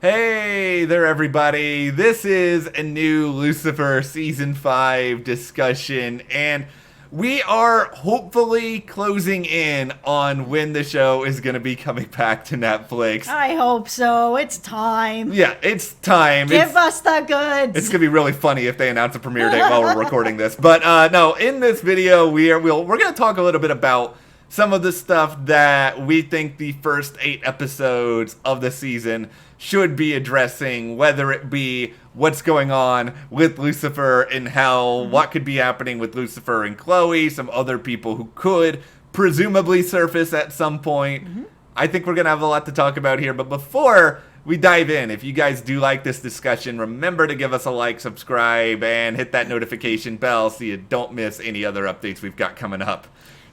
Hey there, everybody. This is a new Lucifer Season 5 discussion, and we are hopefully closing in on when the show is going to be coming back to Netflix. I hope so. It's time. Yeah, it's time. Give us the goods. It's gonna be really funny if they announce a premiere date while we're recording this. But no, in this video, we're gonna talk a little bit about some of the stuff that we think the first 8 episodes of the season should be addressing, whether it be what's going on with Lucifer in hell, what could be happening with Lucifer and Chloe, some other people who could presumably surface at some point. I think we're gonna have a lot to talk about here, but before we dive in, if you guys do like this discussion, remember to give us a like, subscribe, and hit that notification bell so you don't miss any other updates we've got coming up.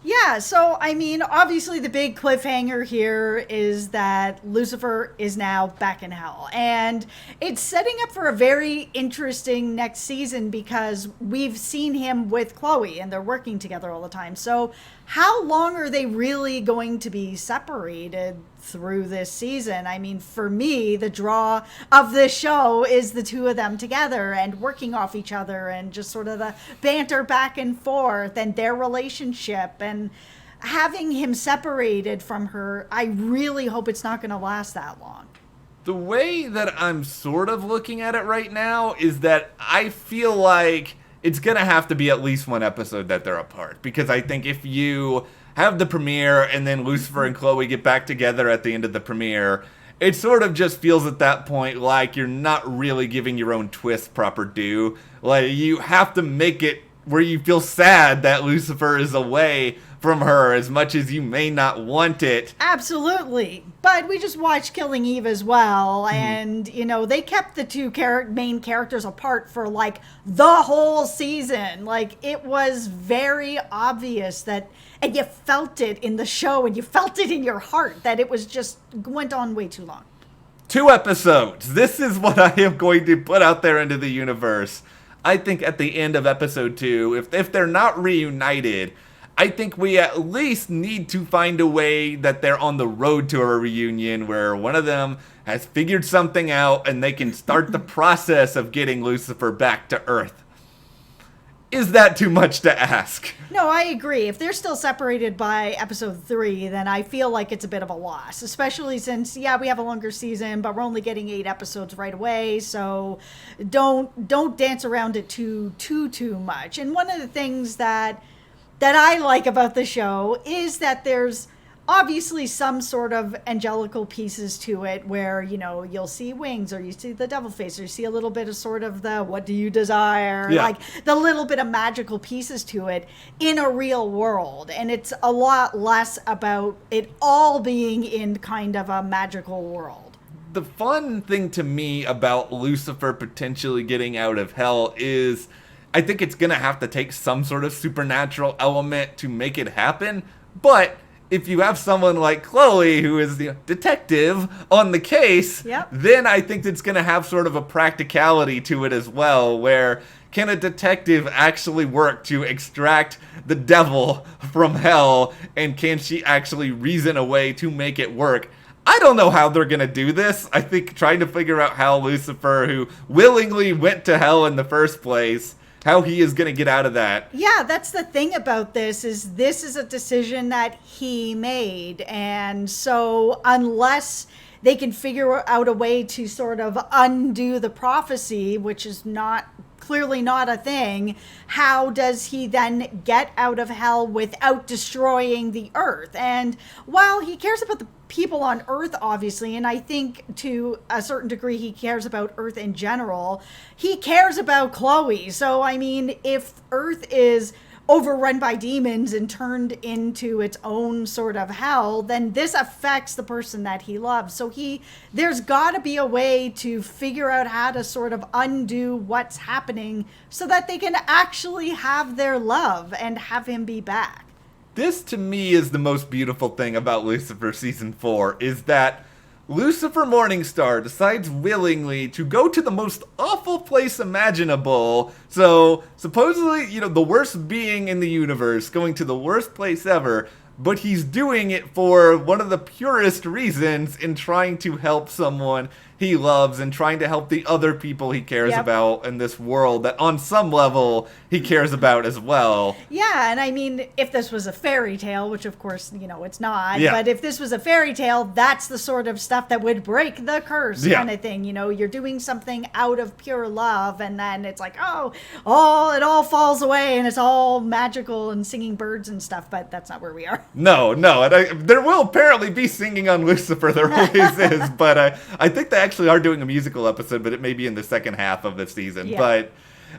Yeah, so I mean, obviously the big cliffhanger here is that Lucifer is now back in hell. And it's setting up for a very interesting next season because we've seen him with Chloe and they're working together all the time. So how long are they really going to be separated through this season? I mean, for me, the draw of this show is the two of them together and working off each other and just sort of the banter back and forth and their relationship, and having him separated from her. I really hope it's not going to last that long. The way that I'm sort of looking at it right now is that I feel like it's going to have to be at least one episode that they're apart. Because I think if you have the premiere and then Lucifer and Chloe get back together at the end of the premiere, it sort of just feels at that point like you're not really giving your own twist proper due. Like, you have to make it where you feel sad that Lucifer is away from her as much as you may not want it. Absolutely. But we just watched Killing Eve as well, and, you know, they kept the two main characters apart for, like, the whole season. Like, it was very obvious that, and you felt it in the show, and you felt it in your heart, that it was just, went on way too long. 2 episodes. This is what I am going to put out there into the universe. I think at the end of episode 2, if they're not reunited, I think we at least need to find a way that they're on the road to a reunion where one of them has figured something out and they can start the process of getting Lucifer back to Earth. Is that too much to ask? No, I agree. If they're still separated by episode 3, then I feel like it's a bit of a loss, especially since, yeah, we have a longer season, but we're only getting 8 episodes right away. So don't dance around it too much. And one of the things that I like about the show is that there's obviously some sort of angelical pieces to it where, you know, you'll see wings or you see the devil face or you see a little bit of sort of the what do you desire, like the little bit of magical pieces to it in a real world. And it's a lot less about it all being in kind of a magical world. The fun thing to me about Lucifer potentially getting out of hell is I think it's going to have to take some sort of supernatural element to make it happen. But if you have someone like Chloe, who is the detective on the case, then I think it's going to have sort of a practicality to it as well, where can a detective actually work to extract the devil from hell, and can she actually reason a way to make it work? I don't know how they're going to do this. I think trying to figure out how Lucifer, who willingly went to hell in the first place, how he is going to get out of that. Yeah, that's the thing about this is a decision that he made. And so unless they can figure out a way to sort of undo the prophecy, which is clearly not a thing, how does he then get out of hell without destroying the earth? And while he cares about the people on Earth, obviously, and I think to a certain degree he cares about Earth in general, he cares about Chloe. So, I mean, if Earth is overrun by demons and turned into its own sort of hell, then this affects the person that he loves. So there's got to be a way to figure out how to sort of undo what's happening so that they can actually have their love and have him be back. This, to me, is the most beautiful thing about Lucifer Season 4, is that Lucifer Morningstar decides willingly to go to the most awful place imaginable. So, supposedly, you know, the worst being in the universe, going to the worst place ever, but he's doing it for one of the purest reasons in trying to help someone he loves and trying to help the other people he cares about in this world that on some level he cares about as well. Yeah, and I mean, if this was a fairy tale, which of course, it's not, Yeah. but if this was a fairy tale, that's the sort of stuff that would break the curse kind of thing. You're doing something out of pure love, and then it's like, it all falls away, and it's all magical and singing birds and stuff, but that's not where we are. No, and there will apparently be singing on Lucifer, there always is, but I think they actually are doing a musical episode, but it may be in the second half of the season. Yeah. But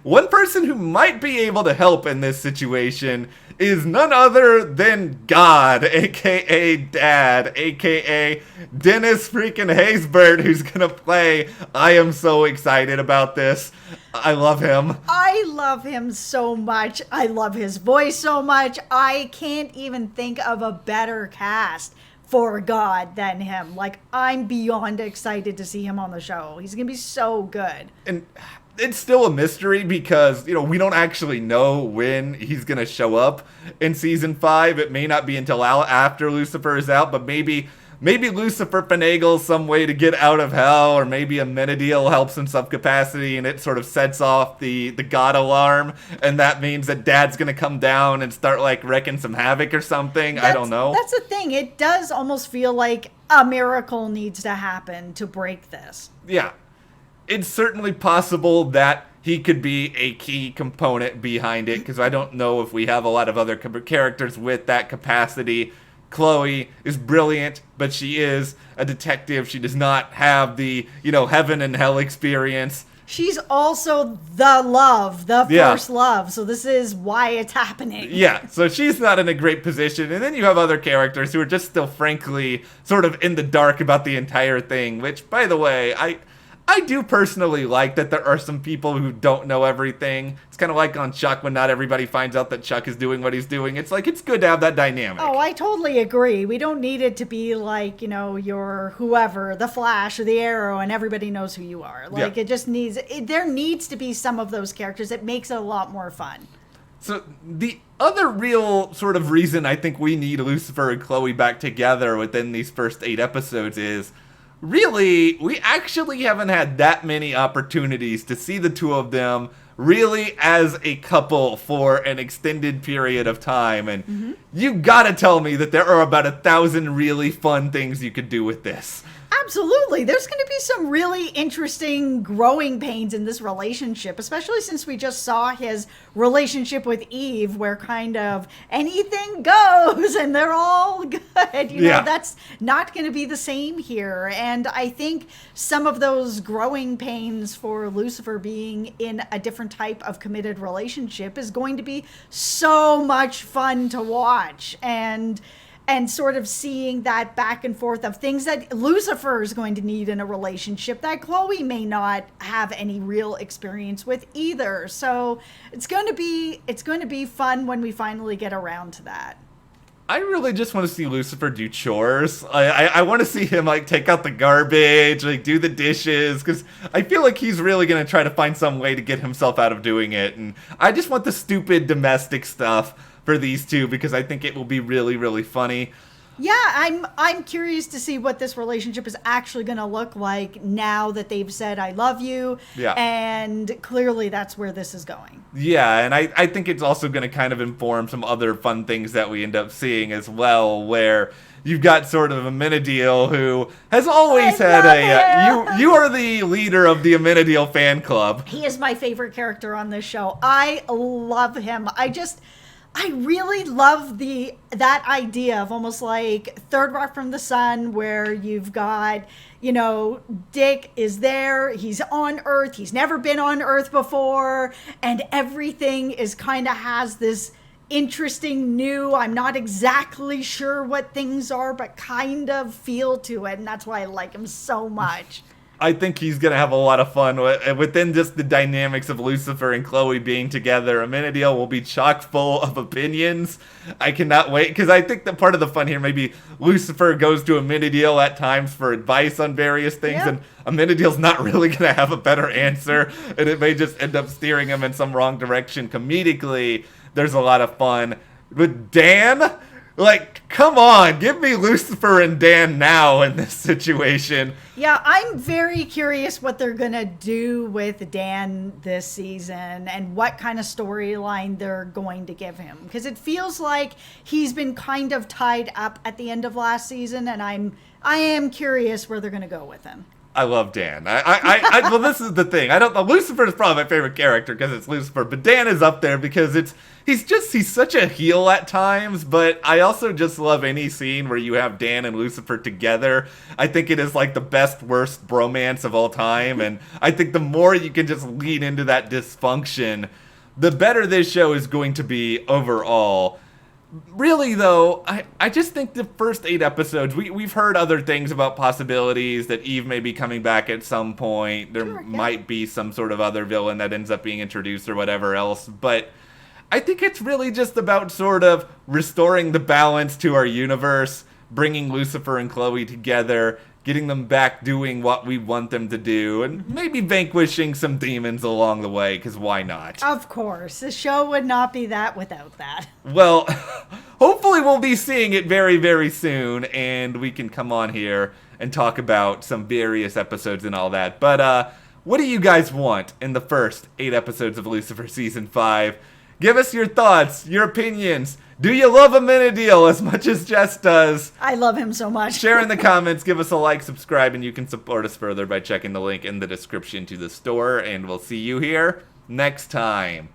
one person who might be able to help in this situation is none other than God, aka Dad, aka Dennis freaking Haysbert, who's gonna play. I am so excited about this. I love him. I love him so much. I love his voice so much. I can't even think of a better cast for God than him. Like, I'm beyond excited to see him on the show. He's gonna be so good. And it's still a mystery because, we don't actually know when he's going to show up in season 5. It may not be until after Lucifer is out, but maybe Lucifer finagles some way to get out of hell, or maybe Amenadiel helps in some capacity and it sort of sets off the God alarm, and that means that Dad's going to come down and start wrecking some havoc or something. I don't know. That's the thing. It does almost feel like a miracle needs to happen to break this. Yeah. It's certainly possible that he could be a key component behind it, because I don't know if we have a lot of other characters with that capacity. Chloe is brilliant, but she is a detective. She does not have the, heaven and hell experience. She's also the first love, so this is why it's happening. Yeah, so she's not in a great position, and then you have other characters who are just still frankly sort of in the dark about the entire thing, which, by the way, I do personally like that there are some people who don't know everything. It's kind of like on Chuck when not everybody finds out that Chuck is doing what he's doing. It's it's good to have that dynamic. Oh, I totally agree. We don't need it to be like, your whoever, the Flash or the Arrow, and everybody knows who you are. It just there needs to be some of those characters. It makes it a lot more fun. So the other real sort of reason I think we need Lucifer and Chloe back together within these first 8 episodes is, really, we actually haven't had that many opportunities to see the two of them really as a couple for an extended period of time. And you gotta tell me that there are about 1,000 really fun things you could do with this. Absolutely. There's going to be some really interesting growing pains in this relationship, especially since we just saw his relationship with Eve, where kind of anything goes and they're all good. That's not going to be the same here. And I think some of those growing pains for Lucifer being in a different type of committed relationship is going to be so much fun to watch. And sort of seeing that back and forth of things that Lucifer is going to need in a relationship that Chloe may not have any real experience with either. So it's going to be fun when we finally get around to that. I really just want to see Lucifer do chores. I want to see him take out the garbage, do the dishes, because I feel like he's really going to try to find some way to get himself out of doing it. And I just want the stupid domestic stuff for these two, because I think it will be really, really funny. Yeah, I'm curious to see what this relationship is actually going to look like now that they've said I love you. Yeah. And clearly that's where this is going. Yeah, and I think it's also going to kind of inform some other fun things that we end up seeing as well, where you've got sort of Amenadiel, who has always you are the leader of the Amenadiel fan club. He is my favorite character on this show. I love him. I really love that idea of almost like Third Rock from the Sun, where you've got, Dick is there, he's on Earth, he's never been on Earth before, and everything is kind of has this interesting new, I'm not exactly sure what things are, but kind of feel to it, and that's why I like him so much. I think he's going to have a lot of fun within just the dynamics of Lucifer and Chloe being together. Amenadiel will be chock full of opinions. I cannot wait, because I think that part of the fun here, maybe Lucifer goes to Amenadiel at times for advice on various things, and Amenadiel's not really going to have a better answer, and it may just end up steering him in some wrong direction comedically. There's a lot of fun. With Dan, Like, come on, give me Lucifer and Dan now in this situation. Yeah, I'm very curious what they're going to do with Dan this season and what kind of storyline they're going to give him. Because it feels like he's been kind of tied up at the end of last season, and I am curious where they're going to go with him. I love Dan. Well, this is the thing. I don't know. Lucifer is probably my favorite character because it's Lucifer, but Dan is up there because he's such a heel at times, but I also just love any scene where you have Dan and Lucifer together. I think it is like the best, worst bromance of all time, and I think the more you can just lean into that dysfunction, the better this show is going to be overall. Really, though, I just think the first 8 episodes, we've heard other things about possibilities that Eve may be coming back at some point. There might be some sort of other villain that ends up being introduced or whatever else. But I think it's really just about sort of restoring the balance to our universe, bringing Lucifer and Chloe together, getting them back doing what we want them to do, and maybe vanquishing some demons along the way, because why not? Of course. The show would not be that without that. Well, hopefully we'll be seeing it very, very soon, and we can come on here and talk about some various episodes and all that. But what do you guys want in the first 8 episodes of Lucifer Season 5? Give us your thoughts, your opinions. Do you love Amenadiel as much as Jess does? I love him so much. Share in the comments, give us a like, subscribe, and you can support us further by checking the link in the description to the store, and we'll see you here next time.